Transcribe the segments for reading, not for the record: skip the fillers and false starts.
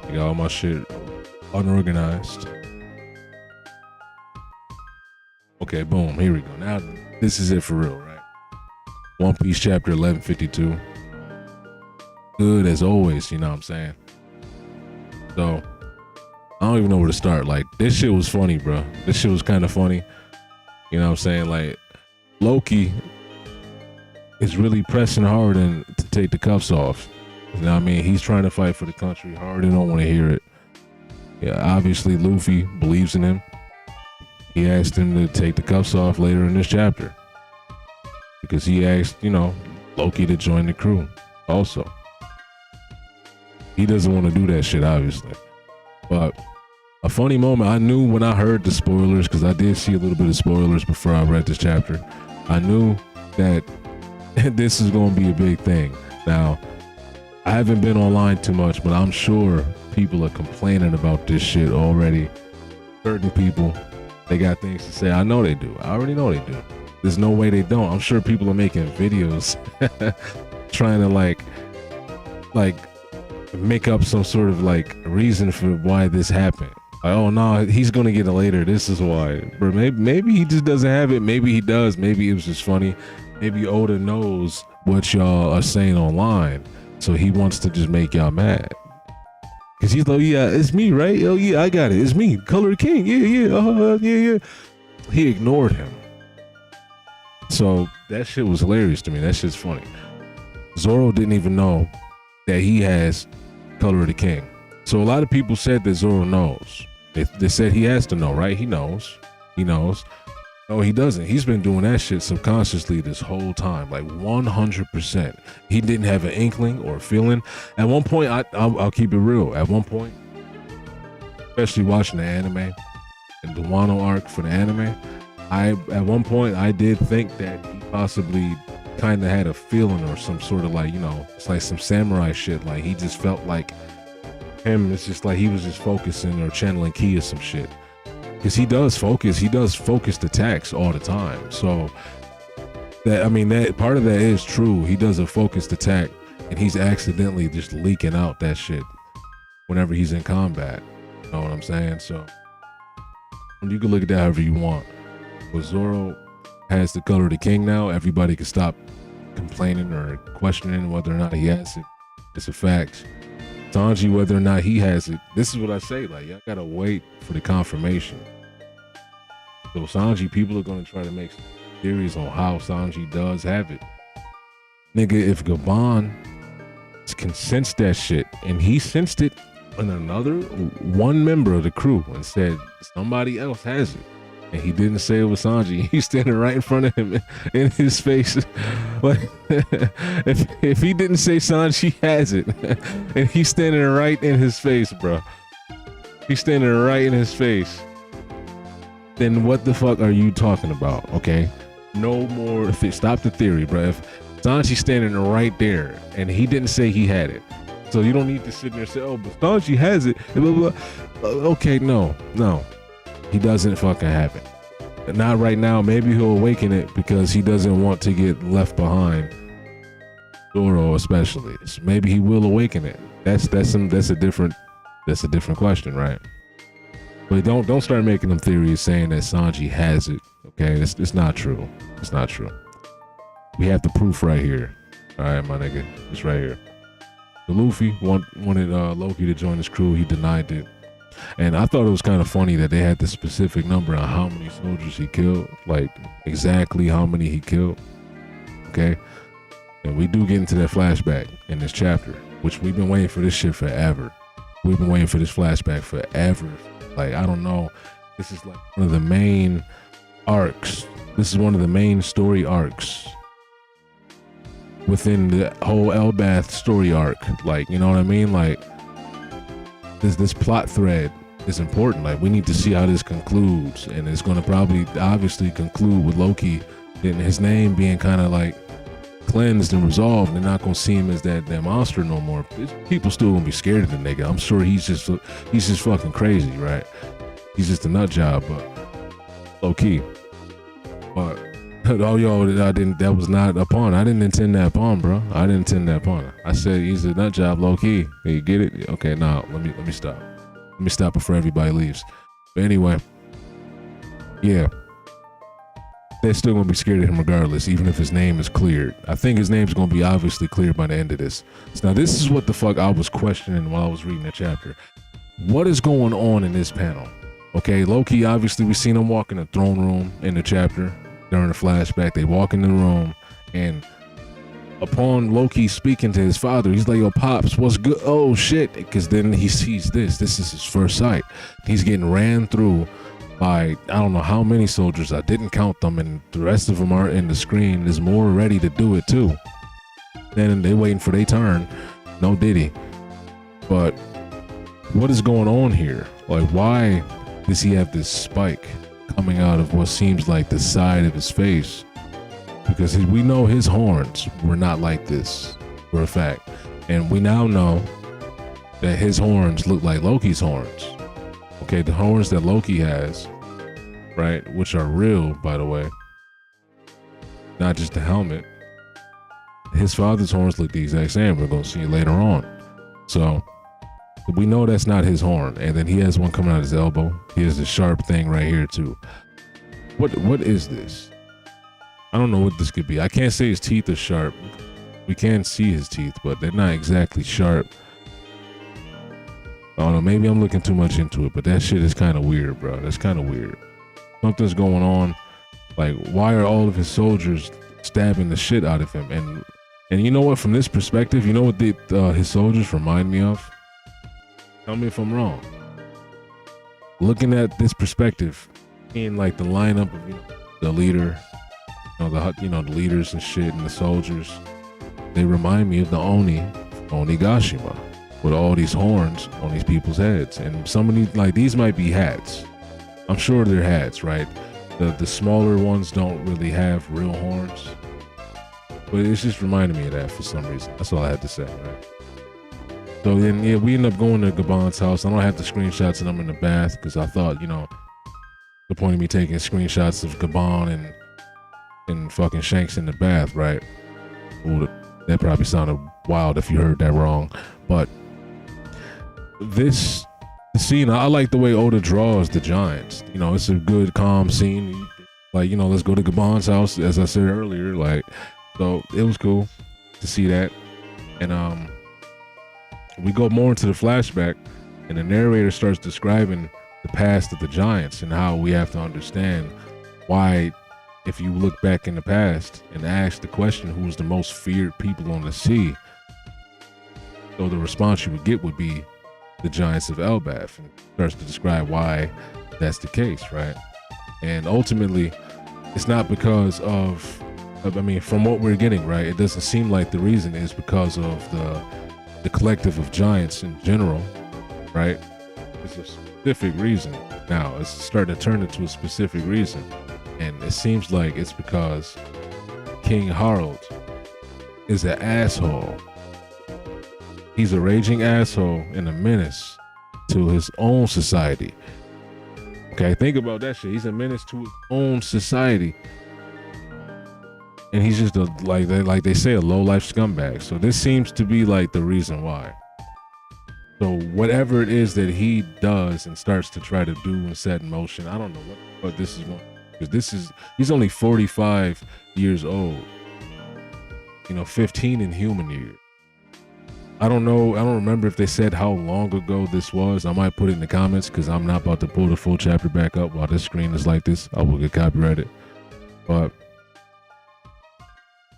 I got all my shit unorganized. Okay, boom. Here we go. Now this is it for real, right? One Piece chapter 1152. Good as always, you know what I'm saying? So I don't even know where to start. Like, this shit was funny, bro. This shit was kind of funny. You know what I'm saying? Like, Loki is really pressing Harden to take the cuffs off. You know what I mean? He's trying to fight for the country. Harden don't want to hear it. Yeah, obviously Luffy believes in him. He asked him to take the cuffs off later in this chapter because he asked, you know, Loki to join the crew also. He doesn't want to do that shit, obviously. But a funny moment, I knew when I heard the spoilers, because I did see a little bit of spoilers before I read this chapter, I knew that this is going to be a big thing. Now, I haven't been online too much, but I'm sure people are complaining about this shit already. Certain people, they got things to say. I know they do. I already know they do. There's no way they don't. I'm sure people are making videos trying to like make up some sort of like reason for why this happened. Like, oh no, he's gonna get it later. This is why. But maybe he just doesn't have it. Maybe he does. Maybe it was just funny. Maybe Oda knows what y'all are saying online, so he wants to just make y'all mad. Cause he's like, yeah, it's me, right? Oh yeah, I got it. It's me, Color King. Yeah. He ignored him. So that shit was hilarious to me. That shit's funny. Zoro didn't even know that he has Color of the King. So a lot of people said that Zoro knows. They said he has to know, right? He knows. No, he doesn't. He's been doing that shit subconsciously this whole time, like 100%. He didn't have an inkling or a feeling. At one point, I'll keep it real. At one point, especially watching the anime and the Wano arc for the anime, at one point I did think that he possibly kind of had a feeling or some sort of like, you know, it's like some samurai shit. Like he just felt like him. It's just like he was just focusing or channeling ki or some shit. Because he does focused attacks all the time. So that, I mean, that part of that is true. He does a focused attack and he's accidentally just leaking out that shit whenever he's in combat. You know what I'm saying? So you can look at that however you want. But Zoro has the Color of the King now. Everybody can stop complaining or questioning whether or not he has it. It's a fact. Sanji, whether or not he has it, this is what I say, like, y'all gotta wait for the confirmation. So Sanji, people are gonna try to make some theories on how Sanji does have it. Nigga, if Gabon can sense that shit, and he sensed it in one member of the crew and said somebody else has it, and he didn't say it was Sanji, he's standing right in front of him in his face. Like, if he didn't say Sanji has it, and he's standing right in his face, bro. He's standing right in his face. Then what the fuck are you talking about? Okay, no more. Stop the theory, bro. If Sanji's standing right there, and he didn't say he had it, so you don't need to sit there and say, "Oh, but Sanji has it." Blah, blah, blah. Okay, no. He doesn't fucking have it. Not right now. Maybe he'll awaken it because he doesn't want to get left behind. Zoro especially. So maybe he will awaken it. That's a different question, right? But don't start making them theories saying that Sanji has it. Okay, it's not true. It's not true. We have the proof right here. All right, my nigga, it's right here. The Luffy wanted Loki to join his crew. He denied it. And I thought it was kind of funny that they had the specific number on how many soldiers he killed, like exactly how many he killed. Okay. And we do get into that flashback in this chapter, which we've been waiting for this shit forever. We've been waiting for this flashback forever. Like, I don't know. This is like one of the main arcs. This is one of the main story arcs within the whole Elbath story arc. Like, you know what I mean? Like, this plot thread is important. Like, we need to see how this concludes, and it's going to probably obviously conclude with Loki and his name being kind of like cleansed and resolved. They're not going to see him as that monster no more. People still gonna be scared of the nigga. I'm sure he's just fucking crazy, right? He's just a nut job, but low key. But Oh, yo, I didn't. That was not a pawn. I didn't intend that pawn, bro. I didn't intend that pawn. I said he's a nut job, low key. You get it? Okay, now let me stop. Let me stop before everybody leaves. But anyway, yeah, they're still gonna be scared of him regardless, even if his name is cleared. I think his name's gonna be obviously cleared by the end of this. So now this is what the fuck I was questioning while I was reading the chapter. What is going on in this panel? Okay, Loki, obviously we seen him walk in the throne room in the chapter during the flashback. They walk in the room, and upon Loki speaking to his father, he's like, yo, Pops, what's good? Oh shit, because then he sees this is his first sight. He's getting ran through by I don't know how many soldiers. I didn't count them, and the rest of them are in the screen. There's more ready to do it too. Then they waiting for their turn. No diddy. But what is going on here? Like, why does he have this spike coming out of what seems like the side of his face? Because we know his horns were not like this for a fact. And we now know that his horns look like Loki's horns. Okay, the horns that Loki has, right, which are real, by the way, not just the helmet. His father's horns look the exact same. We're going to see it later on. So we know that's not his horn. And then he has one coming out of his elbow. He has a sharp thing right here too. What is this? I don't know what this could be. I can't say his teeth are sharp. We can see his teeth, but they're not exactly sharp. I don't know, maybe I'm looking too much into it, but that shit is kind of weird, bro. That's kind of weird. Something's going on. Like, why are all of his soldiers stabbing the shit out of him? And you know what, from this perspective, you know what his soldiers remind me of? Tell me if I'm wrong. Looking at this perspective, seeing like the lineup of the leader, the leaders and shit, and the soldiers, they remind me of the Onigashima, with all these horns on these people's heads. And some of these, like, these might be hats. I'm sure they're hats, right? The smaller ones don't really have real horns, but it's just reminding me of that for some reason. That's all I had to say, right? So then, yeah, we end up going to Gabon's house. I don't have the screenshots, and I'm in the bath because I thought, the point of me taking screenshots of Gabon and fucking Shanks in the bath, right? Ooh, that probably sounded wild if you heard that wrong, but this scene, I like the way Oda draws the giants. It's a good, calm scene. Like, let's go to Gabon's house, as I said earlier. Like, so it was cool to see that. And we go more into the flashback, and the narrator starts describing the past of the giants and how we have to understand why, if you look back in the past and ask the question, who's the most feared people on the sea? So the response you would get would be the giants of Elbaf, and starts to describe why that's the case, right? And ultimately, it's not because of from what we're getting, right, it doesn't seem like the reason is because of the collective of giants in general, right? It's a specific reason. Now it's starting to turn into a specific reason, and it seems like it's because King Harold is an asshole. He's a raging asshole and a menace to his own society. Okay, think about that shit. He's a menace to his own society. And he's just like they say, a low-life scumbag. So this seems to be like the reason why. So whatever it is that he does and starts to try to do and set in motion, I don't know what this is going, because he's only 45 years old. 15 in human years. I don't know. I don't remember if they said how long ago this was. I might put it in the comments because I'm not about to pull the full chapter back up while this screen is like this. I will get copyrighted. But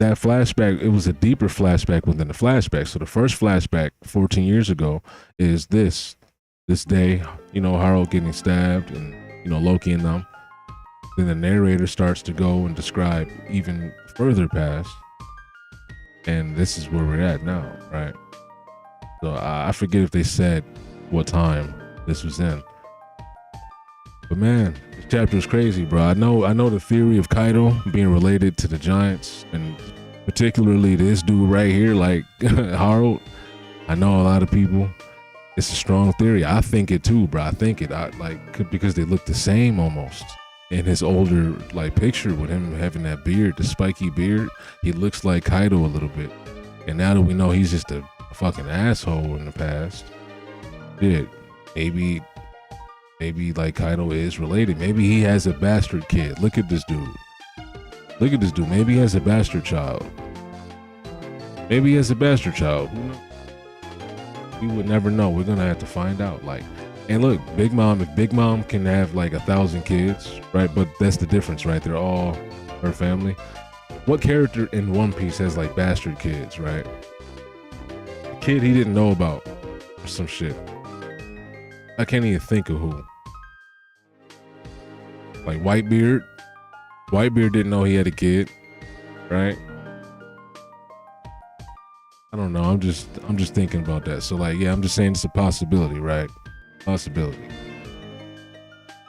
that flashback, it was a deeper flashback within the flashback. So the first flashback 14 years ago is this day, Harold getting stabbed and, Loki and them. Then the narrator starts to go and describe even further past. And this is where we're at now, right? So I forget if they said what time this was in. But man, this chapter is crazy, bro. I know the theory of Kaido being related to the giants, and particularly this dude right here, like Harold. I know a lot of people. It's a strong theory. I think it too, bro. I think it. Because they look the same almost. in his older like picture with him having that beard, the spiky beard, he looks like Kaido a little bit. And now that we know he's just a fucking asshole in the past, shit, maybe like Kaido is related. Maybe he has a bastard kid. Look at this dude. Look at this dude. Maybe he has a bastard child. Maybe he has a bastard child. Who knows? We would never know. We're gonna have to find out. Like, and look, Big Mom, if Big Mom can have like 1,000 kids, right? But that's the difference, right? They're all her family. What character in One Piece has like bastard kids, right? A kid he didn't know about or some shit. I can't even think of who. Like Whitebeard. Whitebeard didn't know he had a kid, right? I don't know. I'm just thinking about that. So like, yeah, I'm just saying it's a possibility, right? Possibility.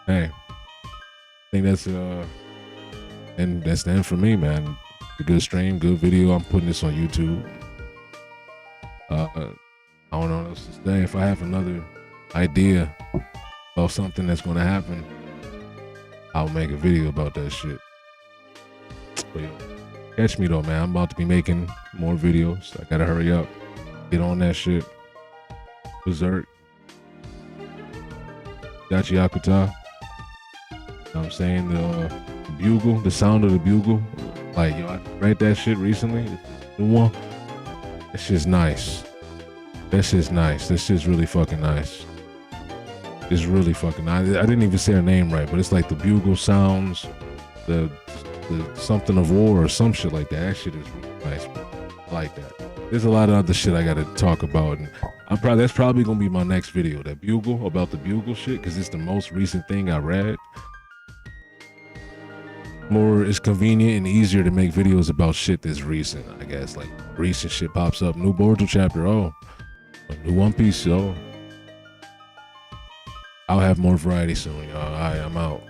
Hey, I think that's and that's the end for me, man. A good stream, good video. I'm putting this on YouTube. I don't know what else to say. If I have another idea about something that's gonna happen, I'll make a video about that shit. But yo, catch me though, man. I'm about to be making more videos. I gotta hurry up, get on that shit. Berserk, Gachiakuta. You know what I'm saying? The bugle, the sound of the bugle. Like, yo, I read that shit recently. The one. That shit's nice. That shit's nice. That shit's really fucking nice. It's really fucking nice. I didn't even say her name right, but it's like the bugle sounds, the something of war or some shit like that. That shit is really nice, bro. I like that. There's a lot of other shit I gotta talk about, and that's probably gonna be my next video. That bugle, about the bugle shit, because it's the most recent thing I read. More, it's convenient and easier to make videos about shit that's recent, I guess. Like recent shit pops up, new Boruto chapter, oh, new One Piece, oh. I'll have more variety soon, y'all. All right, I'm out.